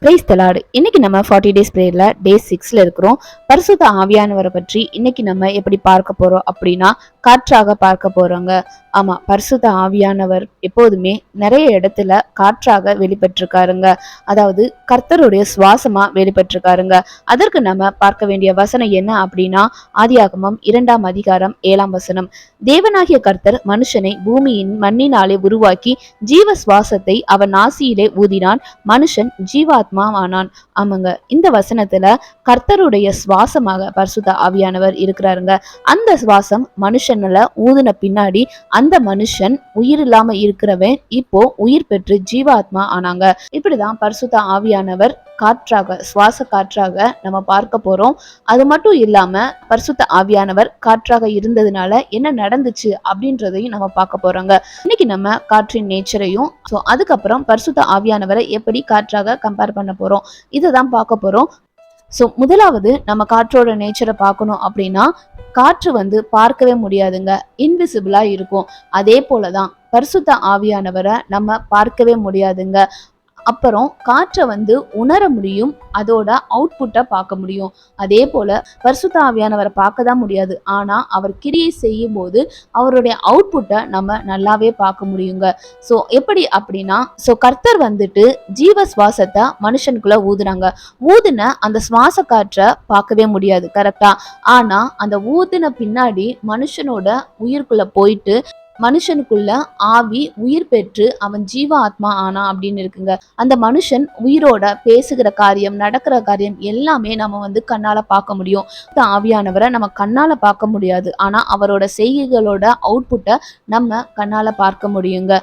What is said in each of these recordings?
Praise the Lord. இன்னைக்கு நம்ம 40 days பிரேயர்ல டே 6ல இருக்கிறோம். பரிசுத்த ஆவியானவரை பற்றி இன்னைக்கு நம்ம எப்படி பார்க்க போறோம் அப்படின்னா, காற்றாக பார்க்க போறோங்க. ஆமா, பரிசுத்த ஆவியானவர் எப்போதுமே நிறைய இடத்துல காற்றாக வெளிப்பட்டிருக்காருங்க. அதாவது கர்த்தருடைய சுவாசமா வெளிப்பட்டிருக்காருங்க. அதற்கு நம்ம பார்க்க வேண்டிய வசனம் என்ன அப்படின்னா, ஆதியாகமம் 2ஆம் அதிகாரம் 7ஆம் வசனம். தேவனாகிய கர்த்தர் மனுஷனை பூமியின் மண்ணினாலே உருவாக்கி ஜீவ சுவாசத்தை அவன் நாசியிலே ஊதினான், மனுஷன் ஜீவாத்மா ஆனான். ஆமாங்க, இந்த வசனத்துல கர்த்தருடைய சுவாசமாக பரிசுத்த ஆவியானவர் இருக்கிறாருங்க. அந்த சுவாசம் மனுஷன்ல ஊதின பின்னாடி அந்த மனுஷன் உயிர் இல்லாம இருக்கிறவன் இப்போ உயிர் பெற்று ஜீவாத்மா ஆனாங்க. இப்படிதான் பரிசுத்த ஆவியானவர் காற்றாக, சுவாச காற்றாக நம்ம பார்க்க போறோம். அது மட்டும் இல்லாம பரிசுத்த ஆவியானவர் காற்றாக இருந்ததுனால என்ன நடந்துச்சு அப்படின்றதையும் நம்ம பார்க்க போறோங்க. இன்னைக்கு நம்ம காற்றின் நேச்சரையும் அதுக்கப்புறம் பரிசுத்த ஆவியானவரை எப்படி காற்றாக கம்பேர் பண்ண போறோம், இதுதான் பார்க்க போறோம். முதலாவது நம்ம காற்றோட நேச்சரை பார்க்கணும் அப்படின்னா, காற்று பார்க்கவே முடியாதுங்க, இன்விசிபிளா இருக்கும். அதே போலதான் பரிசுத்த ஆவியானவரை நம்ம பார்க்கவே முடியாதுங்க. அப்புறம் காற்றை உணர முடியும், அதோட அவுட்புட்டை பார்க்க முடியும். அதே போல பரிசுத்த ஆவியானவரை பார்க்க தான் முடியாது, ஆனா அவர் கிரியை செய்யும் போது அவருடைய அவுட்புட்டை நம்ம நல்லாவே பார்க்க முடியுங்க. எப்படி அப்படின்னா, கர்த்தர் ஜீவ சுவாசத்தை மனுஷனுக்குள்ள ஊதுனாங்க. ஊதுன அந்த சுவாச காற்றை பார்க்கவே முடியாது, கரெக்டா? ஆனா அந்த ஊதுன பின்னாடி மனுஷனோட உயிர்க்குள்ள போயிட்டு மனுஷனுக்குள்ள ஆவி உயிர் பெற்று அவன் ஜீவ ஆத்மா ஆனா அப்படின்னு இருக்குங்க. அந்த மனுஷன் உயிரோட பேசுகிற காரியம், நடக்கிற காரியம் எல்லாமே நம்ம கண்ணால பார்க்க முடியும். ஆவியானவரை நம்ம கண்ணால பார்க்க முடியாது, ஆனா அவரோட செய்கைகளோட அவுட்புட்டை நம்ம கண்ணால பார்க்க முடியுங்க.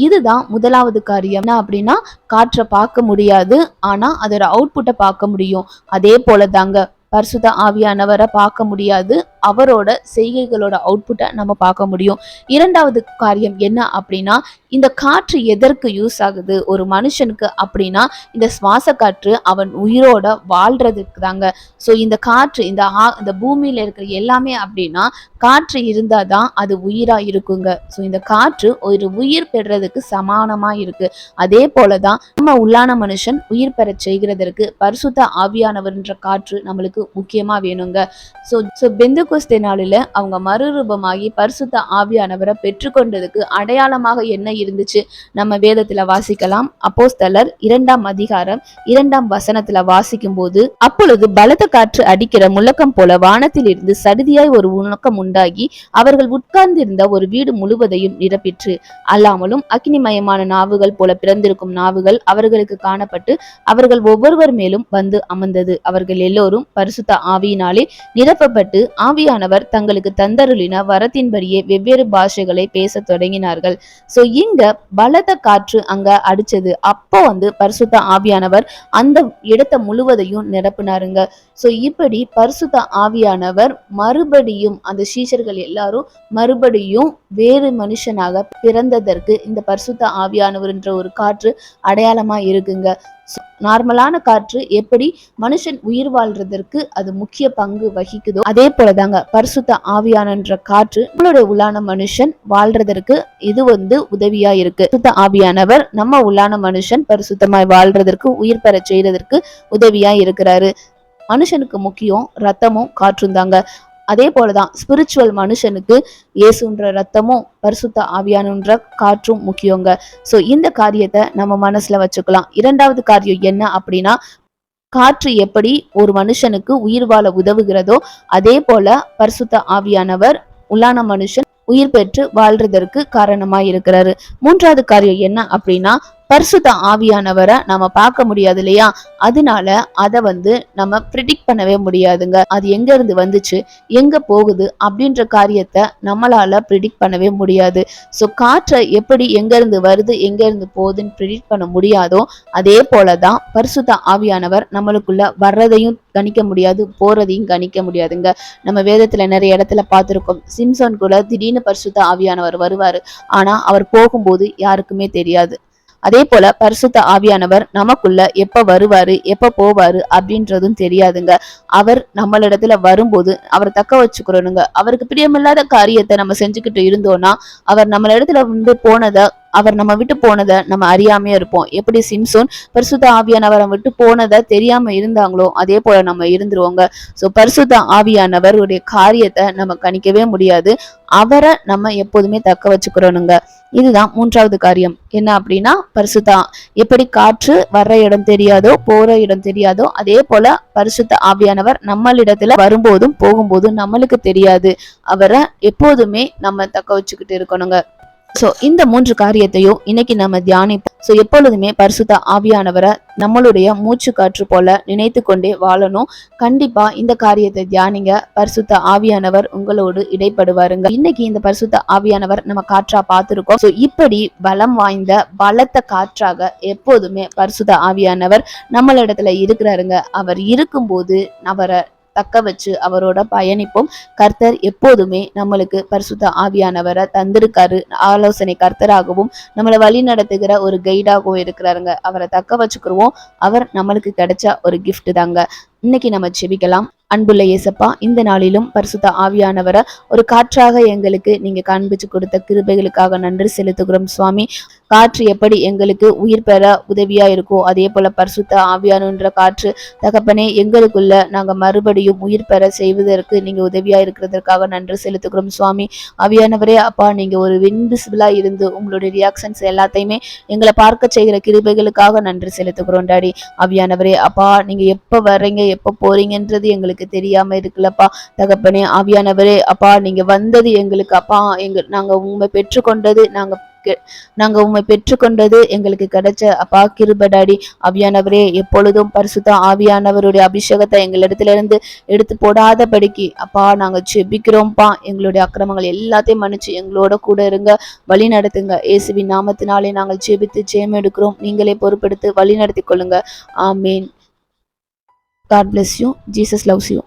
இதுதான் முதலாவது காரியம். என்ன அப்படின்னா, காற்றை பார்க்க முடியாது, ஆனா அதோட அவுட்புட்டை பார்க்க முடியும். அதே போல தாங்க பரிசுத்த ஆவியானவரை பார்க்க முடியாது, அவரோட செய்கைகளோட அவுட்புட்டை நம்ம பார்க்க முடியும். இரண்டாவது காரியம் என்ன அப்படின்னா, இந்த காற்று எதற்கு யூஸ் ஆகுது ஒரு மனுஷனுக்கு அப்படின்னா, இந்த சுவாச காற்று அவன் உயிரோட வாழ்றதுக்கு தாங்க. இந்த காற்று இந்த பூமியில இருக்கிற எல்லாமே அப்படின்னா காற்று இருந்தாதான் அது உயிரா இருக்குங்க. இந்த காற்று ஒரு உயிர் பெறதுக்கு சமானமா இருக்கு. அதே போலதான் நம்ம உள்ளான மனுஷன் உயிர் பெற செய்கிறதற்கு பரிசுத்த ஆவியானவர்ன்ற காற்று நம்மளுக்கு முக்கியமா வேணுங்க. பெந்தெகோஸ்தே நாளில அவங்க மறுரூபமாகி பரிசுத்த ஆவியானவரை பெற்றுக்கொண்டதுக்கு அடையாளமாக என்ன இருந்துச்சு நம்ம வேதத்துல வாசிக்கலாம். அப்போஸ்தலர் 2ஆம் அதிகாரம் 2ஆம் வசனத்துல வாசிக்கும் போது, அப்பொழுது பலத்த காற்று அடிக்கிற முழக்கம் போல வானத்தில் இருந்து சடுதியாய் ஒரு முழக்கம் உண்டாகி அவர்கள் உட்கார்ந்திருந்த ஒரு வீடு முழுவதையும் நிரப்பிற்று. அல்லாமலும் அக்னிமயமான நாவுகள் போல பிறந்திருக்கும் நாவுகள் அவர்களுக்கு காணப்பட்டு அவர்கள் ஒவ்வொருவர் மேலும் அமர்ந்தது. அவர்கள் எல்லோரும் பரிசுத்த ஆவியினாலே நிரப்பப்பட்டு ஆவியானவர் தங்களுக்கு தந்தருளின வரத்தின்படியே வெவ்வேறு பாஷைகளை பேச தொடங்கினார்கள். இங்க பலத்த காற்று அங்க அடிச்சது. அப்போ பரிசுத்த ஆவியானவர் அந்த இடத்தை முழுவதையும் நிரப்பினாருங்க. இப்படி பரிசுத்த ஆவியானவர் மறுபடியும் அந்த சீஷர்கள் எல்லாரும் மறுபடியும் வேறு மனுஷனாக பிறந்ததற்கு இந்த பரிசுத்த ஆவியானவர் என்ற ஒரு காற்று அடையாளமா இருக்குங்க. நார்மலான காற்று எப்படி மனுஷன் உயிர் வாழ்றதற்கு அது முக்கிய பங்கு வகிக்குதோ, அதே போலதாங்க பரிசுத்த ஆவியானன்ற காற்று நம்மளுடைய உள்ளான மனுஷன் வாழ்றதற்கு இது உதவியா இருக்கு. பரிசுத்த ஆவியானவர் நம்ம உள்ளான மனுஷன் பரிசுத்தமாய் வாழ்றதற்கு, உயிர் பெற செய்யறதற்கு உதவியா இருக்கிறாரு. மனுஷனுக்கு முக்கியம் ரத்தமும் காற்றும் தாங்க. அதே போலதான் ஸ்பிரிச்சுவல் மனுஷனுக்கு இயேசுன்ற ரத்தமும் பரிசுத்த ஆவியானன்ற காற்றும் முக்கியங்க. இந்த காரியத்தை நம்ம மனசுல வச்சுக்கலாம். இரண்டாவது காரியம் என்ன அப்படின்னா, காற்று எப்படி ஒரு மனுஷனுக்கு உயிர் வாழ உதவுகிறதோ அதே போல பரிசுத்த ஆவியானவர் உள்ளான மனுஷன் உயிர் பெற்று வாழ்றதற்கு காரணமா இருக்கிறாரு. மூன்றாவது காரியம் என்ன அப்படின்னா, பரிசுத்த ஆவியானவரை நம்ம பார்க்க முடியாது இல்லையா, அதனால அதை நம்ம ப்ரிடிக்ட் பண்ணவே முடியாதுங்க. அது எங்க இருந்து வந்துச்சு, எங்க போகுது அப்படின்ற காரியத்தை நம்மளால ப்ரிடிக்ட் பண்ணவே முடியாது. காற்றை எப்படி எங்க இருந்து வருது எங்க இருந்து போகுதுன்னு ப்ரிடிக்ட் பண்ண முடியாதோ அதே போலதான் பரிசுத்த ஆவியானவர் நம்மளுக்குள்ள வர்றதையும் கணிக்க முடியாது, போறதையும் கணிக்க முடியாதுங்க. நம்ம வேதத்துல நிறைய இடத்துல பார்த்திருக்கோம். சிம்சன் கூட திடீர்னு பரிசுத்த ஆவியானவர் வருவாரு, ஆனா அவர் போகும்போது யாருக்குமே தெரியாது. அதே போல பரிசுத்த ஆவியானவர் நமக்குள்ள எப்ப வருவாரு எப்ப போவாரு அப்படின்றதும் தெரியாதுங்க. அவர் நம்மளிடத்துல வரும்போது அவரை தக்க வச்சுக்கிறோனுங்க. அவருக்கு பிரியமில்லாத காரியத்தை நம்ம செஞ்சுக்கிட்டு இருந்தோம்னா அவர் நம்மளிடத்துல போனதை அவர் நம்ம விட்டு போனதை நம்ம அறியாமே இருப்போம். எப்படி சிம்சோன் பரிசுத்த ஆவியானவரை விட்டு போனதை தெரியாம இருந்தாங்களோ அதே போல நம்ம இருந்துருவோங்க. சோ பரிசுத்த ஆவியானவருடைய காரியத்தை நம்ம கணிக்கவே முடியாது. அவரை நம்ம எப்போதுமே தக்க வச்சுக்கிறோனுங்க. இதுதான் மூன்றாவது காரியம். என்ன அப்படின்னா பரிசுத்த எப்படி காற்று வர்ற இடம் தெரியாதோ போற இடம் தெரியாதோ அதே போல பரிசுத்த ஆவியானவர் நம்மளிடத்துல வரும்போதும் போகும்போதும் நம்மளுக்கு தெரியாது. அவரை எப்போதுமே நம்ம தக்க வச்சுக்கிட்டு இருக்கணுங்க. சோ இந்த மூன்று காரியத்தையும் இன்னைக்கு நம்ம தியானிப்போம். சோ எப்பொழுதுமே பரிசுத்த ஆவியானவரை நம்மளுடைய மூச்சு காற்று போல நினைத்து கொண்டே வாழணும். கண்டிப்பா இந்த காரியத்தை தியானிங்க. பரிசுத்த ஆவியானவர் உங்களோடு இடைப்படுவாருங்க. இன்னைக்கு இந்த பரிசுத்த ஆவியானவர் நம்ம காற்றா பார்த்திருக்கோம். சோ இப்படி பலம் வாய்ந்த பலத்த காற்றாக எப்போதுமே பரிசுத்த ஆவியானவர் நம்மளிடத்துல இருக்கிறாருங்க. அவர் இருக்கும்போது அவரை தக்க வச்சு அவரோட பயணிப்போம். கர்த்தர் எப்போதுமே நம்மளுக்கு பரிசுத்த ஆவியானவரை தந்திருக்காரு. ஆலோசனை கர்த்தராகவும் நம்மளை வழி நடத்துகிற ஒரு கைடாகவும் இருக்கிறாருங்க. அவரை தக்க வச்சுக்கிருவோம். அவர் நம்மளுக்கு கிடைச்ச ஒரு கிஃப்ட் தாங்க. இன்னைக்கு நம்ம செபிக்கலாம். அன்புள்ள இயேசப்பா, இந்த நாளிலும் பரிசுத்த ஆவியானவரை ஒரு காற்றாக எங்களுக்கு நீங்க காண்பிச்சு கொடுத்த கிருபைகளுக்காக நன்றி செலுத்துகிறோம் சுவாமி. காற்று எப்படி எங்களுக்கு உயிர் பெற உதவியா இருக்கோ அதே போல பரிசுத்த ஆவியானன்ற காற்று தகப்பனே எங்களுக்குள்ள நாங்க மறுபடியும் உயிர் பெற செய்வதற்கு நீங்க உதவியா இருக்கிறதற்காக நன்றி செலுத்துகிறோம் சுவாமி. ஆவியானவரே அப்பா, நீங்க ஒரு இன்விசிபிளா இருந்து உங்களுடைய ரியாக்ஷன்ஸ் எல்லாத்தையுமே எங்களை பார்க்க செய்கிற கிருபைகளுக்காக நன்றி செலுத்துகிறோம் டாடி. ஆவியானவரே அப்பா, நீங்க எப்ப வர்றீங்க எப்ப போறீங்கன்றது எங்களுக்கு தெரியாம இருக்குல்லப்பா. தகப்பனே ஆவியானவரே அப்பா, நீங்க வந்தது எங்களுக்கு அப்பா, நாங்க உண்மை பெற்றுக்கொண்டது உண்மை பெற்றுக்கொண்டது எங்களுக்கு கிடைச்ச அப்பா கிருபடாடி. ஆவியானவரே எப்பொழுதும் பரிசுத்த ஆவியானவருடைய அபிஷேகத்தை எங்களிடத்துல இருந்து எடுத்து போடாதபடிக்கு அப்பா நாங்க செபிக்கிறோம்ப்பா. எங்களுடைய அக்கிரமங்கள் எல்லாத்தையும் மன்னிச்சு எங்களோட கூட இருங்க, வழி நடத்துங்க. இயேசுவின் நாமத்தினாலே நாங்கள் செபித்து ஜெயம் எடுக்கிறோம். நீங்களே பொறுப்பெடுத்து வழி நடத்தி கொள்ளுங்க. ஆமீன். God bless you. Jesus loves you.